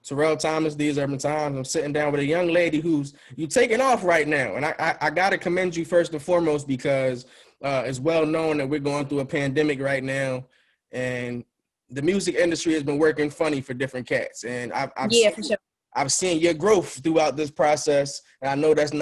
Terrell Thomas, These Urban Times. I'm sitting down with a young lady who's you taking off right now, and I got to commend you first and foremost because it's well known that we're going through a pandemic right now, and the music industry has been working funny for different cats, and Yeah, for sure. I've seen your growth throughout this process, and I know it's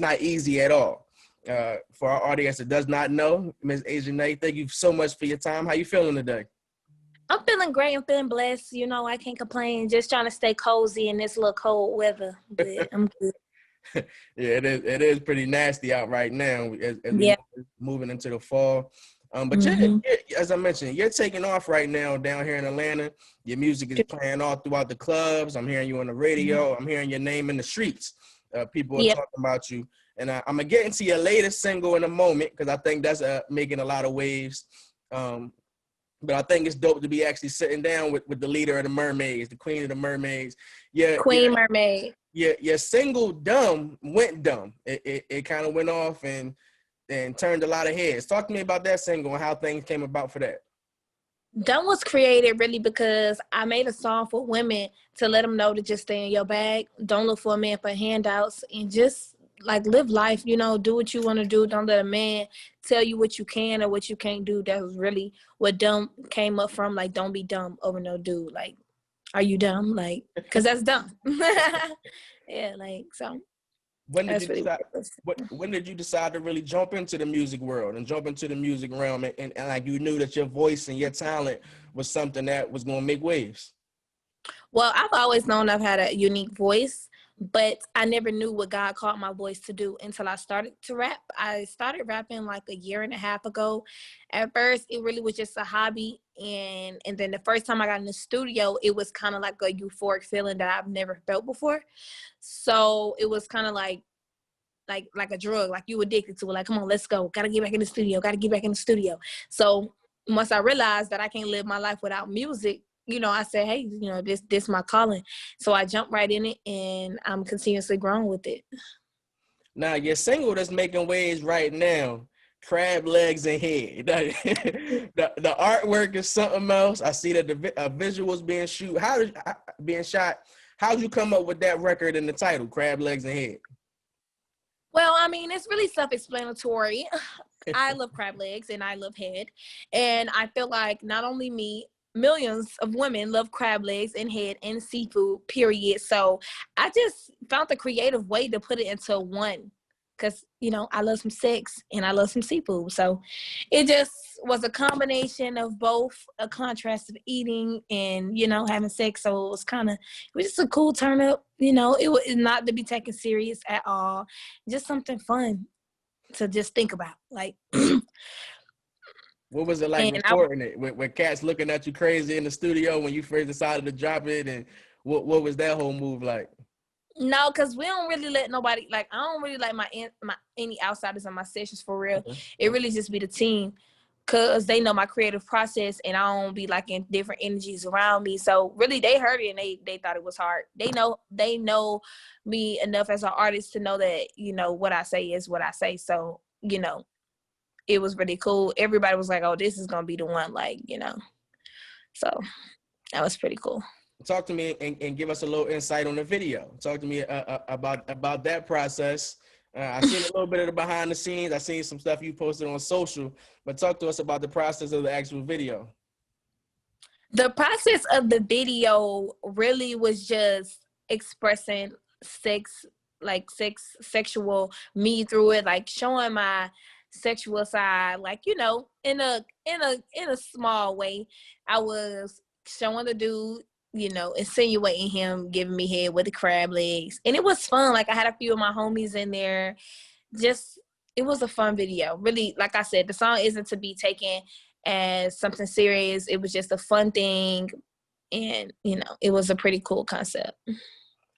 not easy at all. For our audience that does not know, Ms. Asianae, thank you so much for your time. How you feeling today? I'm feeling great. I'm feeling blessed. You know, I can't complain. Just trying to stay cozy in this little cold weather, but I'm good. Yeah, it is pretty nasty out right now as we Yeah. moving into the fall. But Mm-hmm. as I mentioned, you're taking off right now down here in Atlanta. Your music is playing all throughout the clubs. I'm hearing you on the radio. I'm hearing your name in the streets. People are Yep. talking about you. And I'm going to get into your latest single in a moment because I think that's making a lot of waves. But I think it's dope to be actually sitting down with the leader of the Mermaids, the queen of the Mermaids. Yeah, Queen Mermaid. your single "Dumb" went dumb. It kind of went off and turned a lot of heads. Talk to me about that single and how things came about for that. Dumb was created really because I made a song for women to let them know to just stay in your bag. Don't look for a man for handouts and just like live life, you know, do what you want to do. Don't let a man tell you what you can or what you can't do. That was really what dumb came up from. Like, don't be dumb over no dude. Like, are you dumb? Like, because that's dumb. Yeah, like, so When did you that's really what decide? it was. When did you decide to really jump into the music world and jump into the music realm and like you knew that your voice and your talent was something that was going to make waves? Well, I've always known I've had a unique voice, but I never knew what God called my voice to do until I started to rap. I started rapping like a year and a half ago. At first, it really was just a hobby, and then the first time I got in the studio, it was kind of like a euphoric feeling that I've never felt before. So it was kind of like a drug, like you addicted to it. Like, come on, let's go. Gotta get back in the studio. Gotta get back in the studio. So once I realized that I can't live my life without music, you know, I said, hey, you know, this my calling. So I jumped right in it, and I'm continuously growing with it. Now your single that's making waves right now, Crab Legs and Head. The artwork is something else. I see that the visuals being shot. How'd you come up with that record and the title, Crab Legs and Head? Well, I mean, it's really self-explanatory. I love crab legs and I love head. And I feel like not only me, millions of women love crab legs and head and seafood, period. So I just found the creative way to put it into one. Because, you know, I love some sex and I love some seafood. So it just was a combination of both, a contrast of eating and, you know, having sex. So it was just a cool turn up. You know, it was not to be taken serious at all. Just something fun to just think about. Like, What was it like and I recording it with cats looking at you crazy in the studio when you first decided to drop it? And what was that whole move like? no, because we don't really let nobody, like, I don't really like my any outsiders on my sessions for real. Okay. It really just be the team, because they know my creative process and I don't be like in different energies around me. So really they heard it and they thought it was hard. They know me enough as an artist to know that, you know, what I say is what I say. So, you know, it was really cool. Everybody was like, oh, this is going to be the one, like, you know. So that was pretty cool. Talk to me and give us a little insight on the video. Talk to me about that process. I seen a little bit of the behind the scenes. I seen some stuff you posted on social, but talk to us about the process of the actual video. The process of the video really was just expressing sexual me through it, like showing my sexual side, like, you know, in a small way. I was showing the dude, you know, insinuating him giving me head with the crab legs, and it was fun. Like, I had a few of my homies in there. Just, it was a fun video. Really, like I said, the song isn't to be taken as something serious. It was just a fun thing, and, you know, it was a pretty cool concept.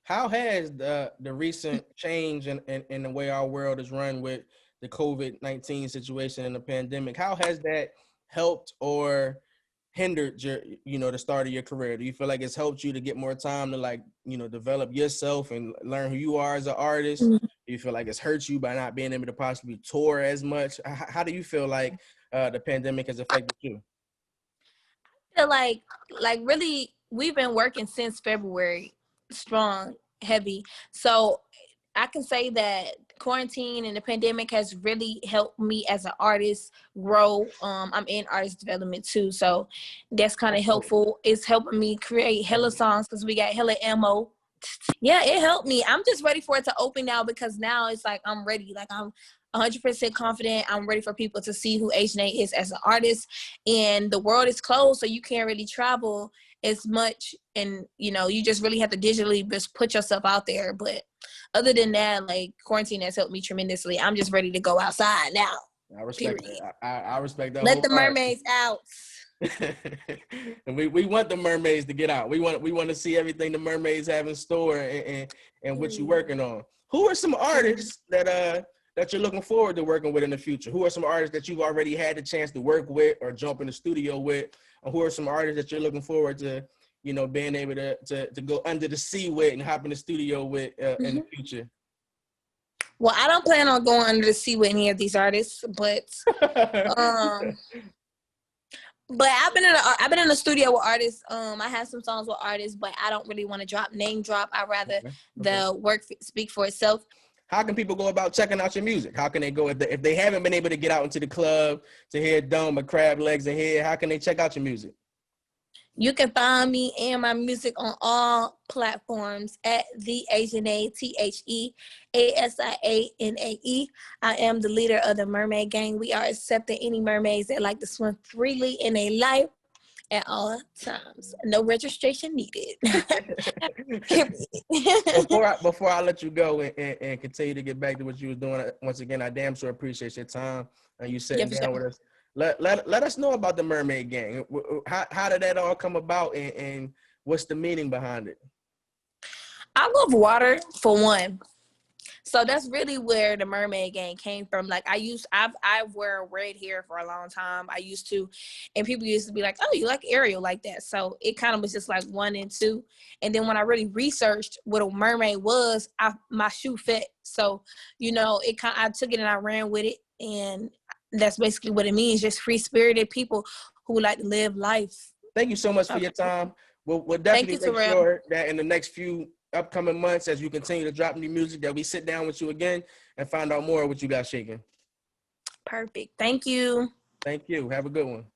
How has the recent change in the way our world is run with the COVID-19 situation and the pandemic, how has that helped or hindered the start of your career? Do you feel like it's helped you to get more time to, like, develop yourself and learn who you are as an artist? Do you feel like it's hurt you by not being able to possibly tour as much? How do you feel like the pandemic has affected you? I feel like really we've been working since February. strong, heavy. So I can say that quarantine and the pandemic has really helped me as an artist grow. I'm in artist development too, so that's kind of helpful. It's helping me create hella songs because we got hella ammo. Yeah, it helped me. I'm just ready for it to open now because now it's like I'm ready. Like I'm 100% confident. I'm ready for people to see who Asianae is as an artist. And the world is closed, so you can't really travel as much. And, you know, you just really have to digitally just put yourself out there. But other than that, like, quarantine has helped me tremendously. I'm just ready to go outside now. I respect that. I respect that. Let the mermaids out. And we want the mermaids to get out. We want to see everything the mermaids have in store and what you're working on. Who are some artists that you're looking forward to working with in the future? Who are some artists that you've already had the chance to work with or jump in the studio with? Or who are some artists that you're looking forward to, you know, being able to go under the sea with and hop in the studio with in the future? Well, I don't plan on going under the sea with any of these artists, but but I've been in the studio with artists. I have some songs with artists, but I don't really want to name drop. I rather the work speak for itself. How can people go about checking out your music? How can they go if they haven't been able to get out into the club to hear Dome or Crab Legs and Head? How can they check out your music? You can find me and my music on all platforms at TheSuarbanTimes, TheAsianae. I am the leader of the Mermaid Gang. We are accepting any mermaids that like to swim freely in their life at all times. No registration needed. Before I let you go and continue to get back to what you were doing, once again, I damn sure appreciate your time and you sitting down with us. Let us know about the Mermaid Gang. How did that all come about and what's the meaning behind it? I love water, for one. So that's really where the Mermaid Gang came from. Like I wear red hair for a long time. I used to, and people used to be like, "Oh, you like Ariel like that?" So it kind of was just like one and two. And then when I really researched what a mermaid was, my shoe fit. So you know, I took it and I ran with it, and that's basically what it means. Just free spirited people who like to live life. Thank you so much for your time. We'll definitely make sure that in the next few upcoming months, as you continue to drop new music, that we sit down with you again and find out more of what you got shaking. Perfect. Thank you. Thank you. Have a good one.